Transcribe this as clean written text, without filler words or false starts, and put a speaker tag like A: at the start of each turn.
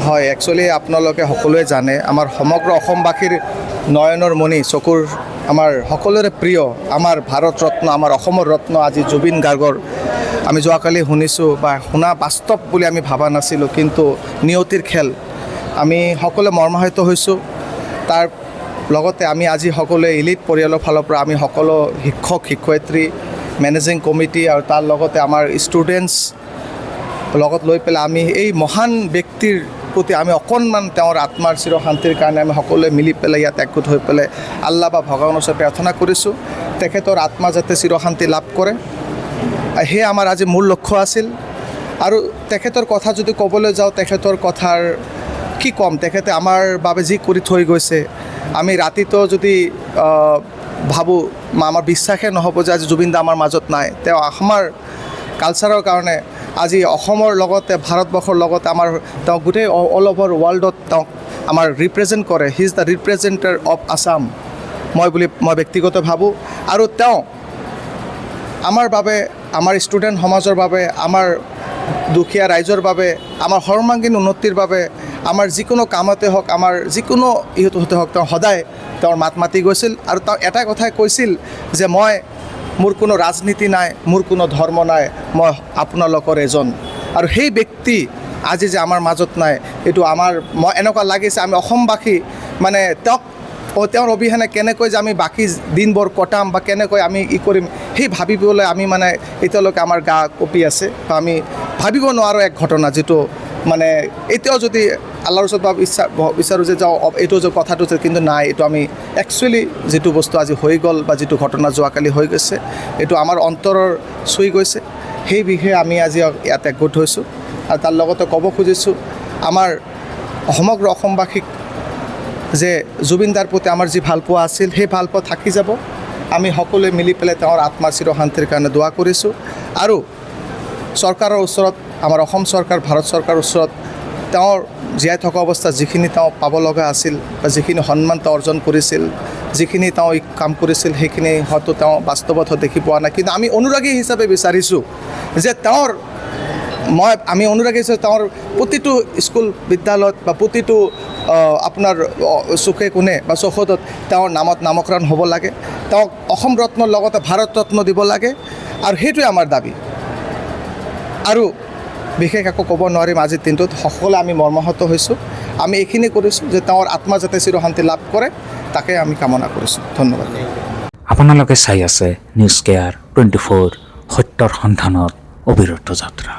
A: হয়, একচুৱেলি আপোনালোকে সকলোৱে জানে আমাৰ সমগ্ৰ অসমবাসীৰ নয়নৰ মণি চকুৰ আমাৰ সকলোৰে প্ৰিয় আমাৰ ভাৰত ৰত্ন আমাৰ অসমৰ ৰত্ন আজি জুবিন গাৰ্গৰ আমি যোৱাকালি শুনিছোঁ বা শুনা বাস্তৱ বুলি আমি ভবা নাছিলোঁ, কিন্তু নিয়তিৰ খেল আমি সকলোৱে মৰ্মাহত হৈছোঁ। তাৰ লগতে আমি আজি সকলোৱে ইলিট পৰিয়ালৰ ফালৰ পৰা আমি সকলো শিক্ষক শিক্ষয়িত্ৰী মেনেজিং কমিটি আৰু তাৰ লগতে আমাৰ ষ্টুডেণ্টছ লগত লৈ পেলাই আমি এই মহান ব্যক্তিৰ প্ৰতি আমি অকণমান তেওঁৰ আত্মাৰ চিৰ শান্তিৰ কাৰণে আমি সকলোৱে মিলি পেলাই ইয়াত একগোট হৈ পেলাই আল্লাহ বা ভগৱানৰ ওচৰত প্ৰাৰ্থনা কৰিছোঁ তেখেতৰ আত্মা যাতে চিৰ শান্তি লাভ কৰে। সেয়া আমাৰ আজি মূল লক্ষ্য আছিল। আৰু তেখেতৰ কথা যদি ক'বলৈ যাওঁ, তেখেতৰ কথাৰ কি ক'ম, তেখেতে আমাৰ বাবে যি কৰি থৈ গৈছে আমি ৰাতিটো যদি ভাবোঁ আমাৰ বিশ্বাসে নহ'ব যে আজি জুবিন দা আমাৰ মাজত নাই। তেওঁ আমাৰ কালচাৰৰ কাৰণে আজি অসমৰ লগতে ভাৰতবৰ্ষৰ লগতে আমাৰ তেওঁ গোটেই অল অভাৰ ৱৰ্ল্ডত তেওঁক আমাৰ ৰিপ্ৰেজেণ্ট কৰে। He is the representative of Assam মই ব্যক্তিগত ভাবোঁ। আৰু তেওঁ আমাৰ বাবে আমাৰ ষ্টুডেণ্ট সমাজৰ বাবে আমাৰ দুখীয়া ৰাইজৰ বাবে আমাৰ সৰ্বাংগীন উন্নতিৰ বাবে আমাৰ যিকোনো কামতে হওক আমাৰ যিকোনো ইহঁতে হওক তেওঁ সদায় তেওঁৰ মাত মাতি গৈছিল। আৰু তেওঁ এটা কথাই কৈছিল যে মোৰ কোনো ৰাজনীতি নাই, মোৰ কোনো ধৰ্ম নাই, মই আপোনালোকৰ এজন। আৰু সেই ব্যক্তি আজি যে আমাৰ মাজত নাই, এইটো মই এনেকুৱা লাগিছে আমি অসমবাসী মানে তেওঁৰ অবিহনে কেনেকৈ যে আমি বাকী দিনবোৰ কটাম বা কেনেকৈ আমি কৰিম সেই ভাবিবলৈ আমি মানে এতিয়ালৈকে আমাৰ গা কঁপি আছে। আমি ভাবিব নোৱাৰোঁ এক ঘটনা যিটো মানে এতিয়াও যদি আল্লাহৰ ওচৰত বিচাৰোঁ যে যাওঁ এইটো যে কথাটো যে কিন্তু নাই, এইটো আমি একচুৱেলি যিটো বস্তু আজি হৈ গ'ল বা যিটো ঘটনা যোৱাকালি হৈ গৈছে এইটো আমাৰ অন্তৰৰ চুই গৈছে। সেই বিষয়ে আমি আজি ইয়াত একগোট হৈছোঁ। আৰু তাৰ লগতে ক'ব খুজিছোঁ আমাৰ সমগ্ৰ অসমবাসীক যে জুবিন দাৰ প্ৰতি আমাৰ যি ভালপোৱা আছিল সেই ভালপোৱা থাকি যাব। আমি সকলোৱে মিলি পেলাই তেওঁৰ আত্মাৰ চিৰ শান্তিৰ কাৰণে দোৱা কৰিছোঁ। আৰু চৰকাৰৰ ওচৰত আমাৰ অসম চৰকাৰ ভাৰত চৰকাৰৰ ওচৰত তেওঁৰ জীয়াই থকা অৱস্থাত যিখিনি তেওঁ পাব লগা আছিল বা যিখিনি সন্মান তেওঁ অৰ্জন কৰিছিল, যিখিনি তেওঁ কাম কৰিছিল সেইখিনি হয়তো তেওঁ বাস্তৱত দেখি পোৱা নাই। কিন্তু আমি অনুৰাগী হিচাপে বিচাৰিছোঁ যে আমি অনুৰাগী হিচাপে তেওঁৰ প্ৰতিটো স্কুল বিদ্যালয়ত বা প্ৰতিটো আপোনাৰ চুকে কোণে বা চৌহদত তেওঁৰ নামত নামকৰণ হ'ব লাগে। তেওঁক অসম ৰত্নৰ লগতে ভাৰত ৰত্ন দিব লাগে। আৰু সেইটোৱে আমাৰ দাবী। আৰু বিশেষ একো ক'ব নোৱাৰিম। আজিৰ দিনটোত সকলোৱে আমি মৰ্মাহত হৈছোঁ। আমি এইখিনি কৰিছোঁ যে তেওঁৰ আত্মা যাতে চিৰ শান্তি লাভ কৰে, তাকে আমি কামনা কৰিছোঁ। ধন্যবাদ।
B: আপোনালোকে চাই আছে নিউজ কেয়াৰ 24 সত্যৰ সন্ধানত অবিৰত যাত্ৰা।